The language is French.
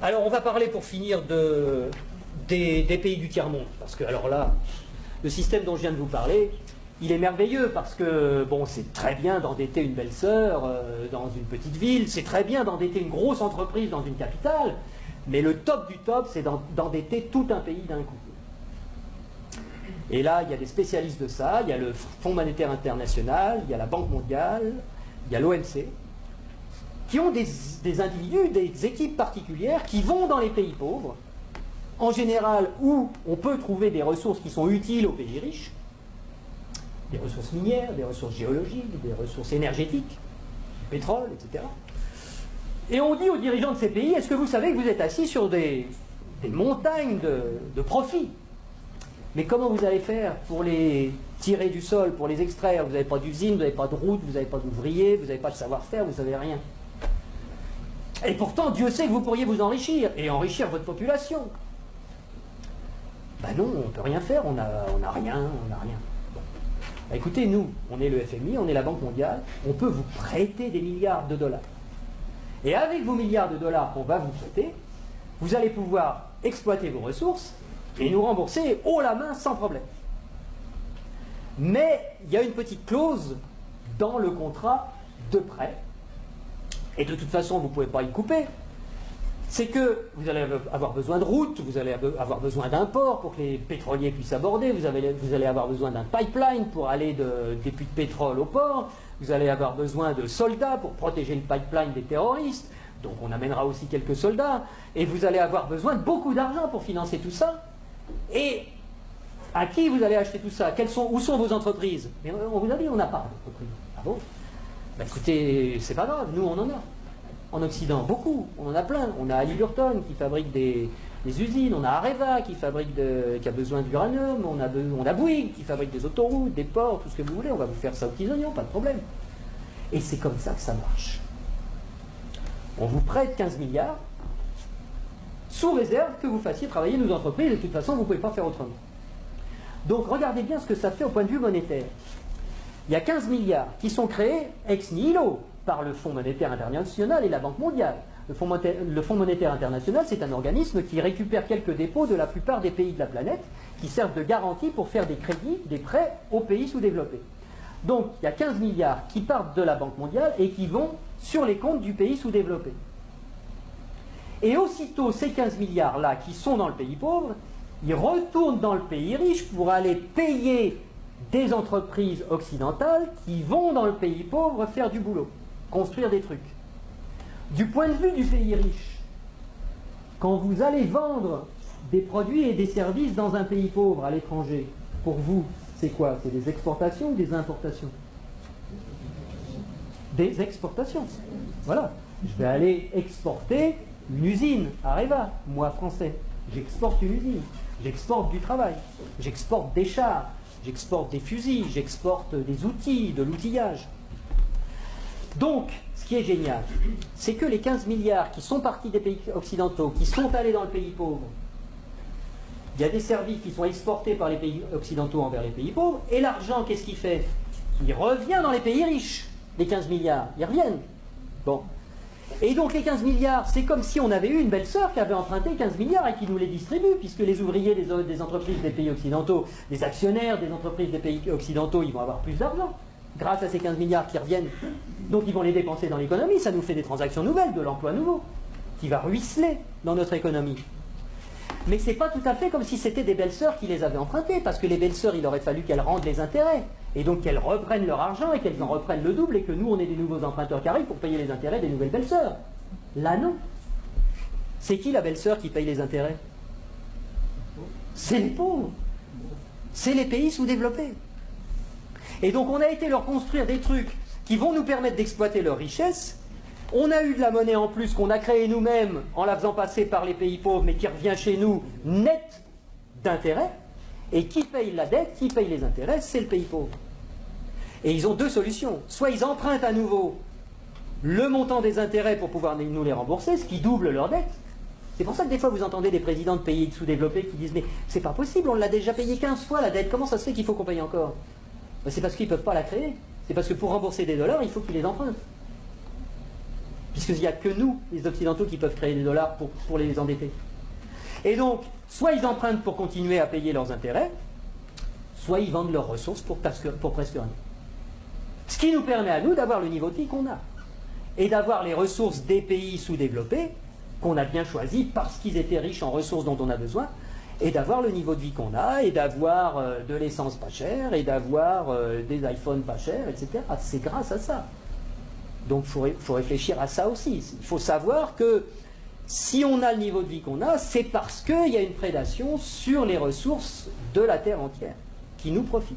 Alors on va parler pour finir des pays du tiers-monde, parce que alors là, le système dont je viens de vous parler, il est merveilleux parce que, bon, c'est très bien d'endetter une belle-sœur dans une petite ville, c'est très bien d'endetter une grosse entreprise dans une capitale, mais le top du top, c'est d'endetter tout un pays d'un coup. Et là, il y a des spécialistes de ça, il y a le Fonds monétaire international, il y a la Banque mondiale, il y a l'OMC, qui ont des individus, des équipes particulières qui vont dans les pays pauvres, en général où on peut trouver des ressources qui sont utiles aux pays riches, des ressources minières, des ressources géologiques, des ressources énergétiques, du pétrole, etc. Et on dit aux dirigeants de ces pays, est-ce que vous savez que vous êtes assis sur des montagnes de profits? Mais comment vous allez faire pour les tirer du sol, pour les extraire? Vous n'avez pas d'usine, vous n'avez pas de route, vous n'avez pas d'ouvriers, vous n'avez pas de savoir-faire, vous n'avez rien. Et pourtant, Dieu sait que vous pourriez vous enrichir, et enrichir votre population. Ben non, on ne peut rien faire, on n'a rien, on n'a rien. Bon. Ben écoutez, nous, on est le FMI, on est la Banque mondiale, on peut vous prêter des milliards de dollars. Et avec vos milliards de dollars qu'on va vous prêter, vous allez pouvoir exploiter vos ressources et nous rembourser haut la main sans problème. Mais il y a une petite clause dans le contrat de prêt, et de toute façon vous ne pouvez pas y couper, c'est que vous allez avoir besoin de routes, vous allez avoir besoin d'un port pour que les pétroliers puissent aborder, vous allez avoir besoin d'un pipeline pour aller des puits de pétrole au port, vous allez avoir besoin de soldats pour protéger le pipeline des terroristes, donc on amènera aussi quelques soldats, et vous allez avoir besoin de beaucoup d'argent pour financer tout ça. Et à qui vous allez acheter tout ça? Où sont vos entreprises? Mais on vous a dit, on n'a pas d'entreprise. Ah bon? Ben écoutez, c'est pas grave, nous on en a. En Occident, beaucoup, on en a plein. On a Halliburton qui fabrique des usines, on a Areva qui a besoin d'uranium, on a Bouygues qui fabrique des autoroutes, des ports, tout ce que vous voulez, on va vous faire ça aux petits oignons, pas de problème. Et c'est comme ça que ça marche. On vous prête 15 milliards, sous réserve que vous fassiez travailler nos entreprises, de toute façon vous ne pouvez pas faire autrement. Donc regardez bien ce que ça fait au point de vue monétaire. Il y a 15 milliards qui sont créés ex nihilo par le Fonds monétaire international et la Banque mondiale. Le Fonds monétaire international, c'est un organisme qui récupère quelques dépôts de la plupart des pays de la planète qui servent de garantie pour faire des crédits, des prêts aux pays sous-développés. Donc il y a 15 milliards qui partent de la Banque mondiale et qui vont sur les comptes du pays sous-développé. Et aussitôt ces 15 milliards-là qui sont dans le pays pauvre, ils retournent dans le pays riche pour aller payer des entreprises occidentales qui vont dans le pays pauvre faire du boulot, construire des trucs. Du point de vue du pays riche, quand vous allez vendre des produits et des services dans un pays pauvre à l'étranger, pour vous, c'est quoi? C'est des exportations ou des importations? Des exportations. Voilà. Je vais aller exporter une usine, Areva, moi français. J'exporte une usine, j'exporte du travail, j'exporte des chars, j'exporte des fusils, j'exporte des outils, de l'outillage. Donc, ce qui est génial, c'est que les 15 milliards qui sont partis des pays occidentaux, qui sont allés dans le pays pauvre, il y a des services qui sont exportés par les pays occidentaux envers les pays pauvres, et l'argent, qu'est-ce qu'il fait? Il revient dans les pays riches, les 15 milliards, ils reviennent. Bon. Et donc les 15 milliards, c'est comme si on avait eu une belle-sœur qui avait emprunté 15 milliards et qui nous les distribue, puisque les ouvriers des entreprises des pays occidentaux, les actionnaires des entreprises des pays occidentaux, ils vont avoir plus d'argent grâce à ces 15 milliards qui reviennent. Donc ils vont les dépenser dans l'économie, ça nous fait des transactions nouvelles, de l'emploi nouveau, qui va ruisseler dans notre économie. Mais c'est pas tout à fait comme si c'était des belles-sœurs qui les avaient empruntées, parce que les belles-sœurs, il aurait fallu qu'elles rendent les intérêts, et donc qu'elles reprennent leur argent et qu'elles en reprennent le double, et que nous, on ait des nouveaux emprunteurs qui arrivent pour payer les intérêts des nouvelles belles-sœurs. Là, non. C'est qui la belle-sœur qui paye les intérêts? C'est les pauvres. C'est les pays sous-développés. Et donc, on a été leur construire des trucs qui vont nous permettre d'exploiter leur richesse. On a eu de la monnaie en plus qu'on a créée nous-mêmes en la faisant passer par les pays pauvres, mais qui revient chez nous net d'intérêts. Et qui paye la dette, qui paye les intérêts, c'est le pays pauvre. Et ils ont deux solutions. Soit ils empruntent à nouveau le montant des intérêts pour pouvoir nous les rembourser, ce qui double leur dette. C'est pour ça que des fois vous entendez des présidents de pays sous-développés qui disent « Mais c'est pas possible, on l'a déjà payé 15 fois la dette, comment ça se fait qu'il faut qu'on paye encore ?» C'est parce qu'ils ne peuvent pas la créer. C'est parce que pour rembourser des dollars, il faut qu'ils les empruntent. puisqu'il n'y a que nous, les Occidentaux, qui peuvent créer des dollars pour les endetter. Et donc, soit ils empruntent pour continuer à payer leurs intérêts, soit ils vendent leurs ressources pour presque rien. Ce qui nous permet à nous d'avoir le niveau de vie qu'on a. Et d'avoir les ressources des pays sous-développés, qu'on a bien choisis parce qu'ils étaient riches en ressources dont on a besoin, et d'avoir le niveau de vie qu'on a, et d'avoir de l'essence pas chère, et d'avoir des iPhones pas chers, etc. C'est grâce à ça. Donc il faut réfléchir à ça aussi. Il faut savoir que si on a le niveau de vie qu'on a, c'est parce qu'il y a une prédation sur les ressources de la Terre entière qui nous profitent.